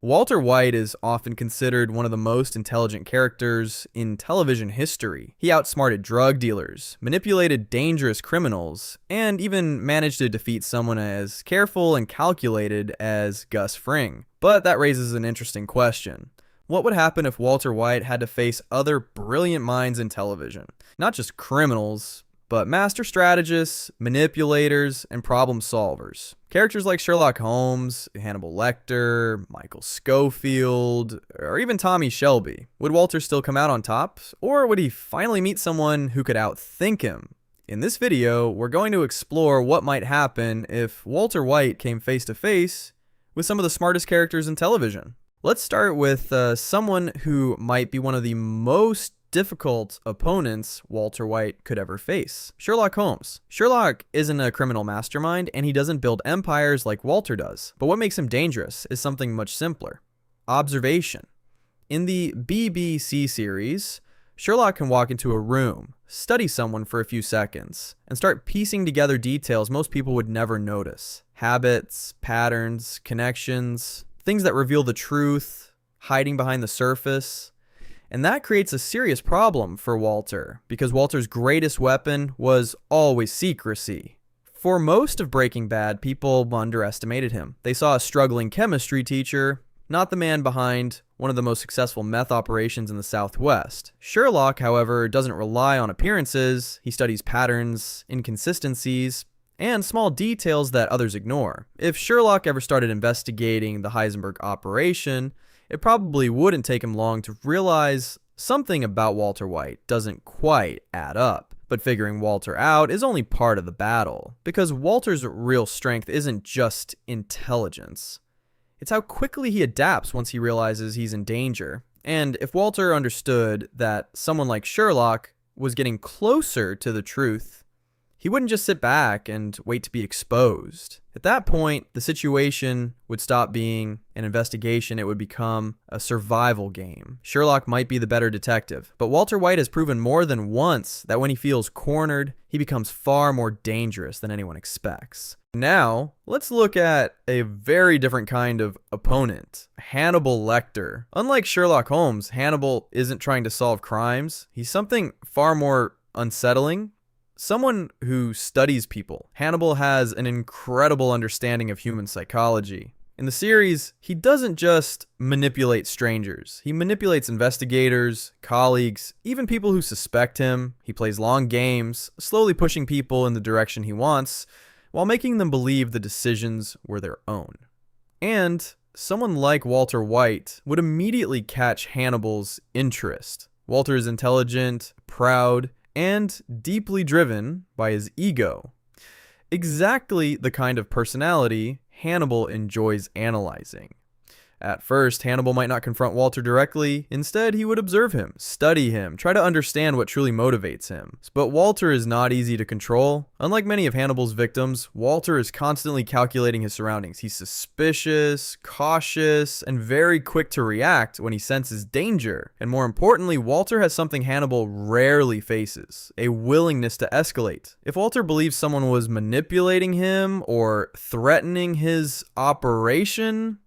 Walter White is often considered one of the most intelligent characters in television history. He outsmarted drug dealers, manipulated dangerous criminals, and even managed to defeat someone as careful and calculated as Gus Fring. But that raises an interesting question. What would happen if Walter White had to face other brilliant minds in television? Not just criminals, but master strategists, manipulators, and problem solvers. Characters like Sherlock Holmes, Hannibal Lecter, Michael Scofield, or even Tommy Shelby. Would Walter still come out on top, or would he finally meet someone who could outthink him? In this video, we're going to explore what might happen if Walter White came face to face with some of the smartest characters in television. Let's start with someone who might be one of the most difficult opponents Walter White could ever face. Sherlock Holmes. Sherlock isn't a criminal mastermind, and he doesn't build empires like Walter does. But what makes him dangerous is something much simpler. Observation. In the BBC series, Sherlock can walk into a room, study someone for a few seconds, and start piecing together details most people would never notice. Habits, patterns, connections, things that reveal the truth, hiding behind the surface. And that creates a serious problem for Walter, because Walter's greatest weapon was always secrecy. For most of Breaking Bad, people underestimated him. They saw a struggling chemistry teacher, not the man behind one of the most successful meth operations in the Southwest. Sherlock, however, doesn't rely on appearances. He studies patterns, inconsistencies, and small details that others ignore. If Sherlock ever started investigating the Heisenberg operation, it probably wouldn't take him long to realize something about Walter White doesn't quite add up. But figuring Walter out is only part of the battle, because Walter's real strength isn't just intelligence. It's how quickly he adapts once he realizes he's in danger. And if Walter understood that someone like Sherlock was getting closer to the truth, he wouldn't just sit back and wait to be exposed. At that point, the situation would stop being an investigation. It would become a survival game. Sherlock might be the better detective, but Walter White has proven more than once that when he feels cornered, he becomes far more dangerous than anyone expects. Now, let's look at a very different kind of opponent, Hannibal Lecter. Unlike Sherlock Holmes, Hannibal isn't trying to solve crimes. He's something far more unsettling. Someone who studies people. Hannibal has an incredible understanding of human psychology. In the series, he doesn't just manipulate strangers. He manipulates investigators, colleagues, even people who suspect him. He plays long games, slowly pushing people in the direction he wants, while making them believe the decisions were their own. And someone like Walter White would immediately catch Hannibal's interest. Walter is intelligent, proud, and deeply driven by his ego. Exactly the kind of personality Hannibal enjoys analyzing. At first, Hannibal might not confront Walter directly. Instead, he would observe him, study him, try to understand what truly motivates him. But Walter is not easy to control. Unlike many of Hannibal's victims, Walter is constantly calculating his surroundings. He's suspicious, cautious, and very quick to react when he senses danger. And more importantly, Walter has something Hannibal rarely faces: a willingness to escalate. If Walter believes someone was manipulating him or threatening his operation,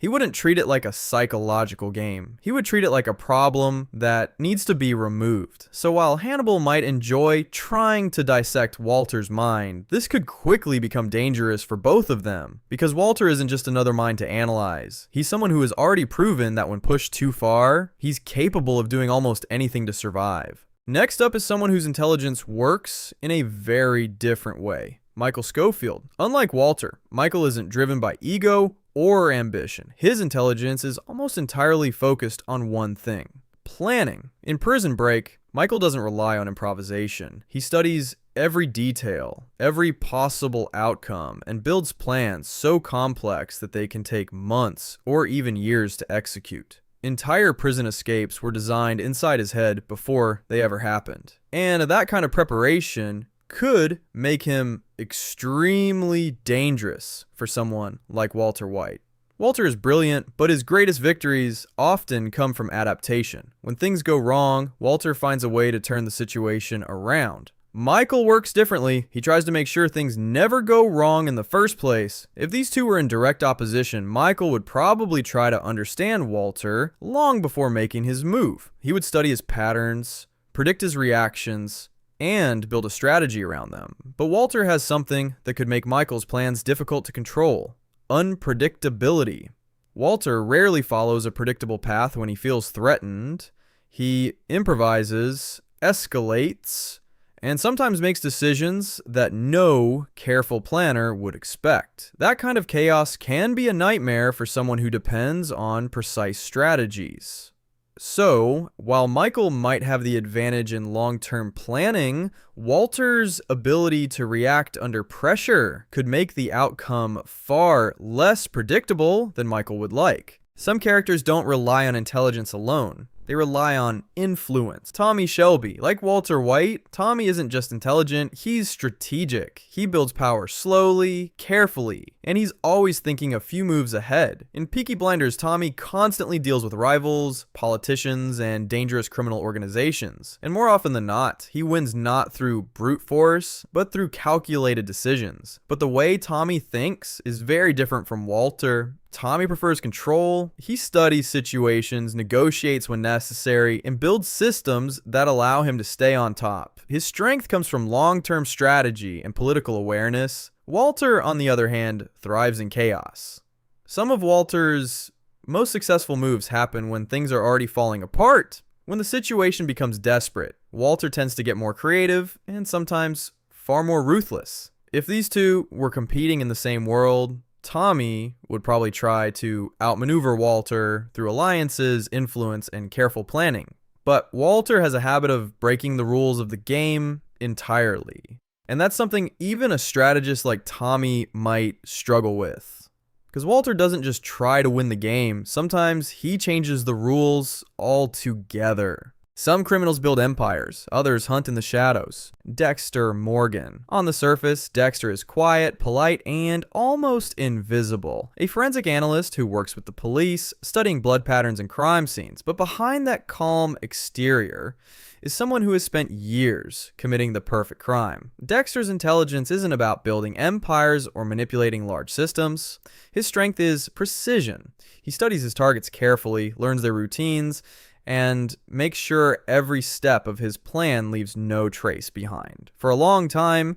he wouldn't treat it like a psychological game. He would treat it like a problem that needs to be removed. So while Hannibal might enjoy trying to dissect Walter's mind, this could quickly become dangerous for both of them, because Walter isn't just another mind to analyze. He's someone who has already proven that when pushed too far, he's capable of doing almost anything to survive. Next up is someone whose intelligence works in a very different way. Michael Scofield. Unlike Walter, Michael isn't driven by ego or ambition. His intelligence is almost entirely focused on one thing: planning. In Prison Break, Michael doesn't rely on improvisation. He studies every detail, every possible outcome, and builds plans so complex that they can take months or even years to execute. Entire prison escapes were designed inside his head before they ever happened. And that kind of preparation could make him extremely dangerous for someone like Walter White. Walter is brilliant, but his greatest victories often come from adaptation. When things go wrong, Walter finds a way to turn the situation around. Michael works differently. He tries to make sure things never go wrong in the first place. If these two were in direct opposition, Michael would probably try to understand Walter long before making his move. He would study his patterns, predict his reactions, and build a strategy around them. But Walter has something that could make Michael's plans difficult to control: unpredictability. Walter rarely follows a predictable path when he feels threatened. He improvises, escalates, and sometimes makes decisions that no careful planner would expect. That kind of chaos can be a nightmare for someone who depends on precise strategies. So, while Michael might have the advantage in long-term planning, Walter's ability to react under pressure could make the outcome far less predictable than Michael would like. Some characters don't rely on intelligence alone. They rely on influence. Tommy Shelby, like Walter White, Tommy isn't just intelligent, he's strategic. He builds power slowly, carefully, and he's always thinking a few moves ahead. In Peaky Blinders, Tommy constantly deals with rivals, politicians, and dangerous criminal organizations. And more often than not, he wins not through brute force, but through calculated decisions. But the way Tommy thinks is very different from Walter. Tommy prefers control. He studies situations, negotiates when necessary, and builds systems that allow him to stay on top. His strength comes from long-term strategy and political awareness. Walter, on the other hand, thrives in chaos. Some of Walter's most successful moves happen when things are already falling apart. When the situation becomes desperate, Walter tends to get more creative and sometimes far more ruthless. If these two were competing in the same world, Tommy would probably try to outmaneuver Walter through alliances, influence, and careful planning. But Walter has a habit of breaking the rules of the game entirely. And that's something even a strategist like Tommy might struggle with. Because Walter doesn't just try to win the game, sometimes he changes the rules altogether. Some criminals build empires, others hunt in the shadows. Dexter Morgan. On the surface, Dexter is quiet, polite, and almost invisible. A forensic analyst who works with the police, studying blood patterns and crime scenes. But behind that calm exterior is someone who has spent years committing the perfect crime. Dexter's intelligence isn't about building empires or manipulating large systems. His strength is precision. He studies his targets carefully, learns their routines, and make sure every step of his plan leaves no trace behind. For a long time,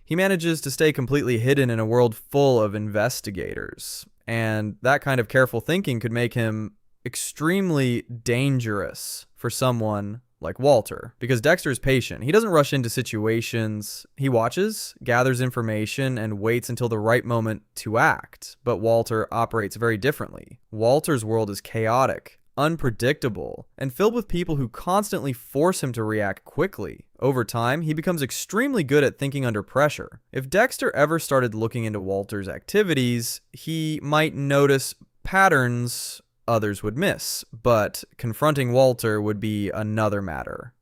he manages to stay completely hidden in a world full of investigators, and that kind of careful thinking could make him extremely dangerous for someone like Walter, because Dexter is patient. He doesn't rush into situations. He watches, gathers information, and waits until the right moment to act. But Walter operates very differently. Walter's world is chaotic, unpredictable, and filled with people who constantly force him to react quickly. Over time, he becomes extremely good at thinking under pressure. If Dexter ever started looking into Walter's activities, he might notice patterns others would miss, but confronting Walter would be another matter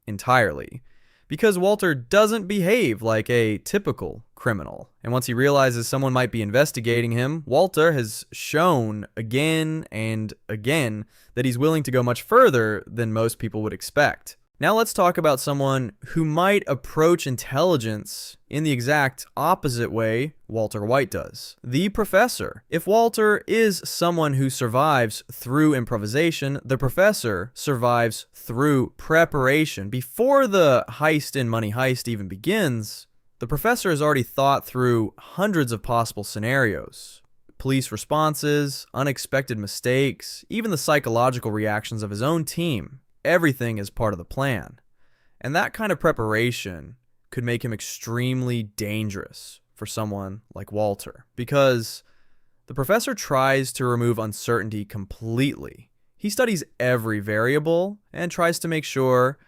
entirely. Because Walter doesn't behave like a typical criminal. And once he realizes someone might be investigating him, Walter has shown again and again that he's willing to go much further than most people would expect. Now let's talk about someone who might approach intelligence in the exact opposite way Walter White does. The Professor. If Walter is someone who survives through improvisation, the Professor survives through preparation. Before the heist in Money Heist even begins, the Professor has already thought through hundreds of possible scenarios. Police responses, unexpected mistakes, even the psychological reactions of his own team. Everything is part of the plan. And that kind of preparation could make him extremely dangerous for someone like Walter, because the Professor tries to remove uncertainty completely. He studies every variable and tries to make sure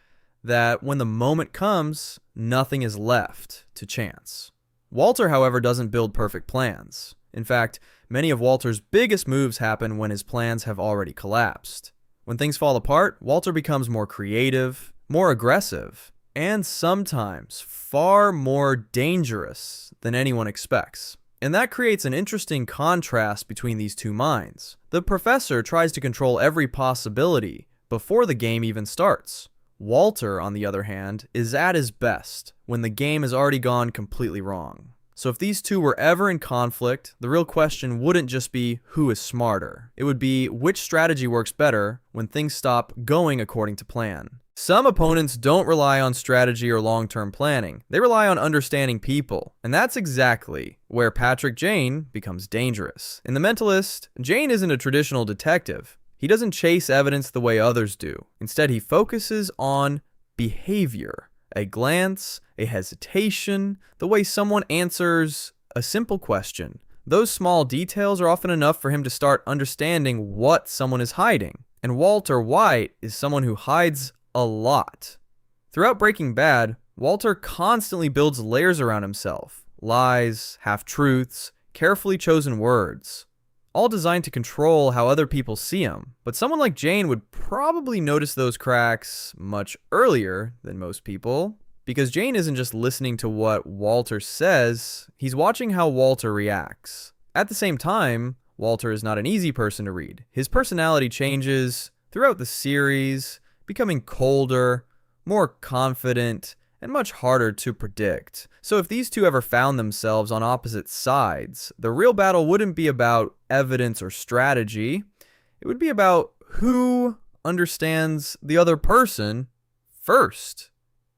that when the moment comes, nothing is left to chance. Walter, however, doesn't build perfect plans. In fact, many of Walter's biggest moves happen when his plans have already collapsed. When things fall apart, Walter becomes more creative, more aggressive, and sometimes far more dangerous than anyone expects. And that creates an interesting contrast between these two minds. The Professor tries to control every possibility before the game even starts. Walter, on the other hand, is at his best when the game has already gone completely wrong. So if these two were ever in conflict, the real question wouldn't just be who is smarter. It would be which strategy works better when things stop going according to plan. Some opponents don't rely on strategy or long-term planning. They rely on understanding people. And that's exactly where Patrick Jane becomes dangerous. In The Mentalist, Jane isn't a traditional detective. He doesn't chase evidence the way others do. Instead, he focuses on behavior. A glance, a hesitation, the way someone answers a simple question. Those small details are often enough for him to start understanding what someone is hiding. And Walter White is someone who hides a lot. Throughout Breaking Bad, Walter constantly builds layers around himself. Lies, half-truths, carefully chosen words. All designed to control how other people see him. But someone like Jane would probably notice those cracks much earlier than most people, because Jane isn't just listening to what Walter says, he's watching how Walter reacts. At the same time, Walter is not an easy person to read. His personality changes throughout the series, becoming colder, more confident, and much harder to predict. So if these two ever found themselves on opposite sides, the real battle wouldn't be about evidence or strategy. It would be about who understands the other person first.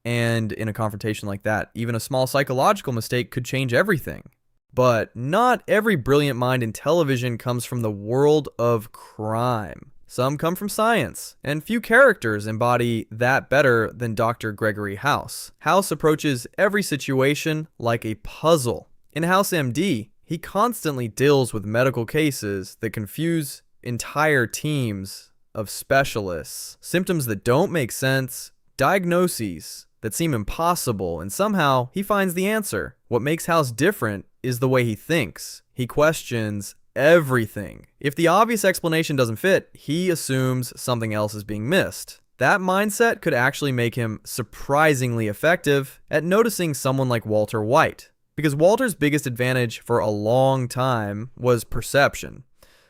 And in a confrontation like that, even a small psychological mistake could change everything. But not every brilliant mind in television comes from the world of crime. Some come from science, and few characters embody that better than Dr. Gregory House. House approaches every situation like a puzzle. In House MD, he constantly deals with medical cases that confuse entire teams of specialists, symptoms that don't make sense, diagnoses that seem impossible, and somehow he finds the answer. What makes House different is the way he thinks. He questions everything. If the obvious explanation doesn't fit, he assumes something else is being missed. That mindset could actually make him surprisingly effective at noticing someone like Walter White, because Walter's biggest advantage for a long time was perception.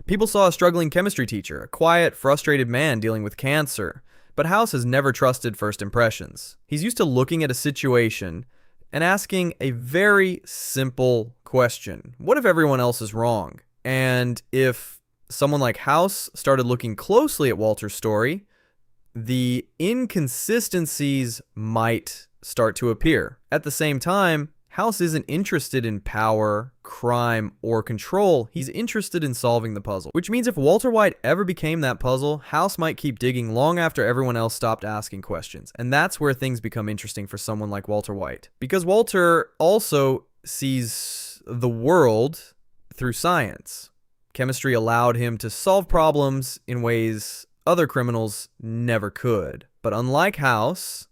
People saw a struggling chemistry teacher, a quiet, frustrated man dealing with cancer, but House has never trusted first impressions. He's used to looking at a situation and asking a very simple question. What if everyone else is wrong? And if someone like House started looking closely at Walter's story, the inconsistencies might start to appear. At the same time, House isn't interested in power, crime, or control. He's interested in solving the puzzle. Which means if Walter White ever became that puzzle, House might keep digging long after everyone else stopped asking questions. And that's where things become interesting for someone like Walter White. Because Walter also sees the world through science. Chemistry allowed him to solve problems in ways other criminals never could. But unlike House,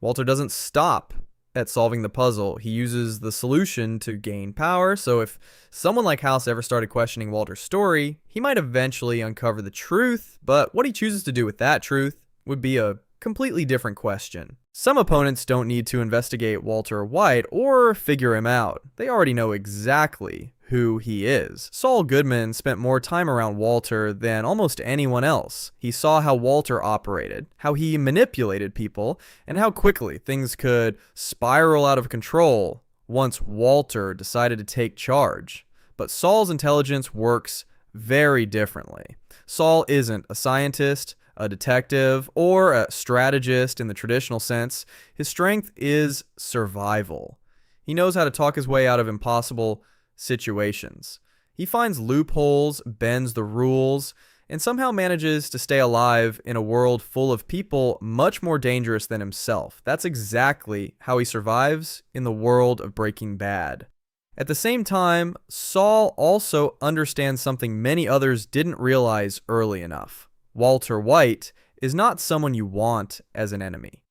Walter doesn't stop at solving the puzzle. He uses the solution to gain power. So if someone like House ever started questioning Walter's story, he might eventually uncover the truth, but what he chooses to do with that truth would be a completely different question. Some opponents don't need to investigate Walter White or figure him out. They already know exactly who he is. Saul Goodman spent more time around Walter than almost anyone else. He saw how Walter operated, how he manipulated people, and how quickly things could spiral out of control once Walter decided to take charge. But Saul's intelligence works very differently. Saul isn't a scientist, a detective, or a strategist in the traditional sense. His strength is survival. He knows how to talk his way out of impossible situations. He finds loopholes, bends the rules, and somehow manages to stay alive in a world full of people much more dangerous than himself. That's exactly how he survives in the world of Breaking Bad. At the same time, Saul also understands something many others didn't realize early enough. Walter White is not someone you want as an enemy.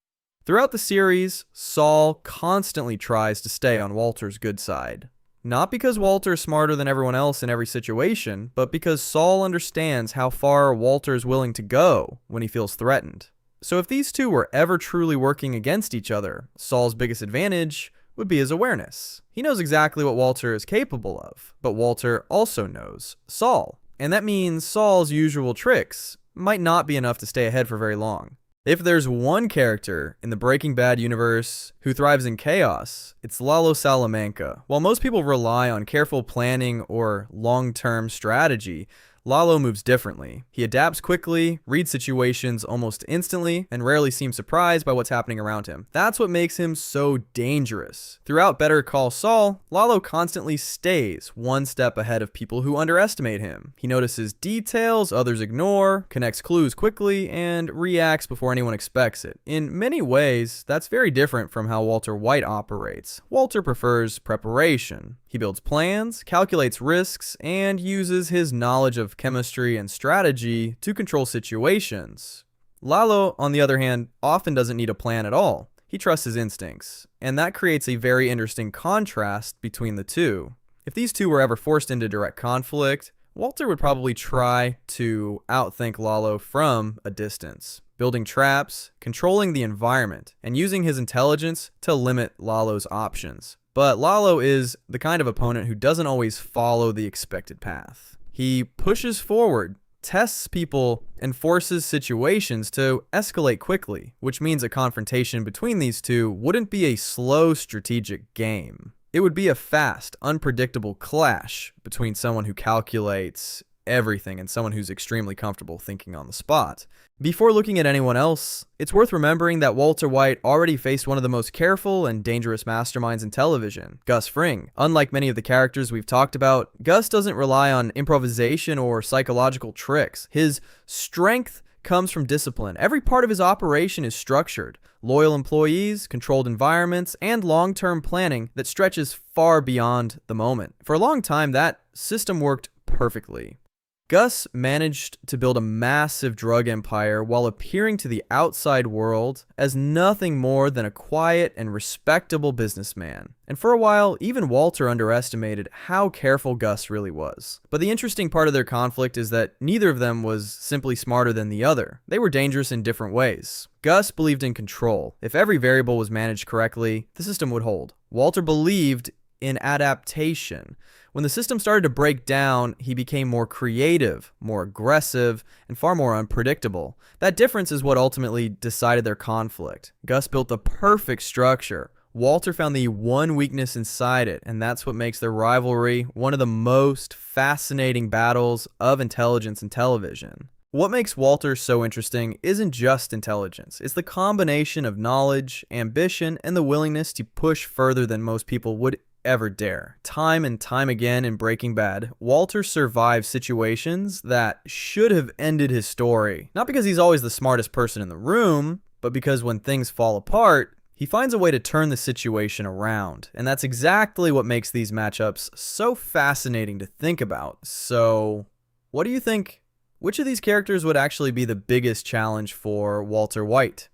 Throughout the series, Saul constantly tries to stay on Walter's good side. Not because Walter is smarter than everyone else in every situation, but because Saul understands how far Walter is willing to go when he feels threatened. So if these two were ever truly working against each other, Saul's biggest advantage would be his awareness. He knows exactly what Walter is capable of, but Walter also knows Saul. And that means Saul's usual tricks might not be enough to stay ahead for very long. If there's one character in the Breaking Bad universe who thrives in chaos, it's Lalo Salamanca. While most people rely on careful planning or long-term strategy, Lalo moves differently. He adapts quickly, reads situations almost instantly, and rarely seems surprised by what's happening around him. That's what makes him so dangerous. Throughout Better Call Saul, Lalo constantly stays one step ahead of people who underestimate him. He notices details others ignore, connects clues quickly, and reacts before anyone expects it. In many ways, that's very different from how Walter White operates. Walter prefers preparation. He builds plans, calculates risks, and uses his knowledge of chemistry and strategy to control situations. Lalo, on the other hand, often doesn't need a plan at all. He trusts his instincts, and that creates a very interesting contrast between the two. If these two were ever forced into direct conflict, Walter would probably try to outthink Lalo from a distance, building traps, controlling the environment, and using his intelligence to limit Lalo's options. But Lalo is the kind of opponent who doesn't always follow the expected path. He pushes forward, tests people, and forces situations to escalate quickly, which means a confrontation between these two wouldn't be a slow strategic game. It would be a fast, unpredictable clash between someone who calculates everything and someone who's extremely comfortable thinking on the spot. Before looking at anyone else, it's worth remembering that Walter White already faced one of the most careful and dangerous masterminds in television, Gus Fring. Unlike many of the characters we've talked about, Gus doesn't rely on improvisation or psychological tricks. His strength comes from discipline. Every part of his operation is structured. Loyal employees, controlled environments, and long-term planning that stretches far beyond the moment. For a long time, that system worked perfectly. Gus managed to build a massive drug empire while appearing to the outside world as nothing more than a quiet and respectable businessman. And for a while, even Walter underestimated how careful Gus really was. But the interesting part of their conflict is that neither of them was simply smarter than the other. They were dangerous in different ways. Gus believed in control. If every variable was managed correctly, the system would hold. Walter believed in adaptation. When the system started to break down, he became more creative, more aggressive, and far more unpredictable. That difference is what ultimately decided their conflict. Gus built the perfect structure. Walter found the one weakness inside it, and that's what makes their rivalry one of the most fascinating battles of intelligence in television. What makes Walter so interesting isn't just intelligence. It's the combination of knowledge, ambition, and the willingness to push further than most people would ever dare. Time and time again in Breaking Bad, Walter survives situations that should have ended his story. Not because he's always the smartest person in the room, but because when things fall apart, he finds a way to turn the situation around. And that's exactly what makes these matchups so fascinating to think about. So, what do you think? Which of these characters would actually be the biggest challenge for Walter White?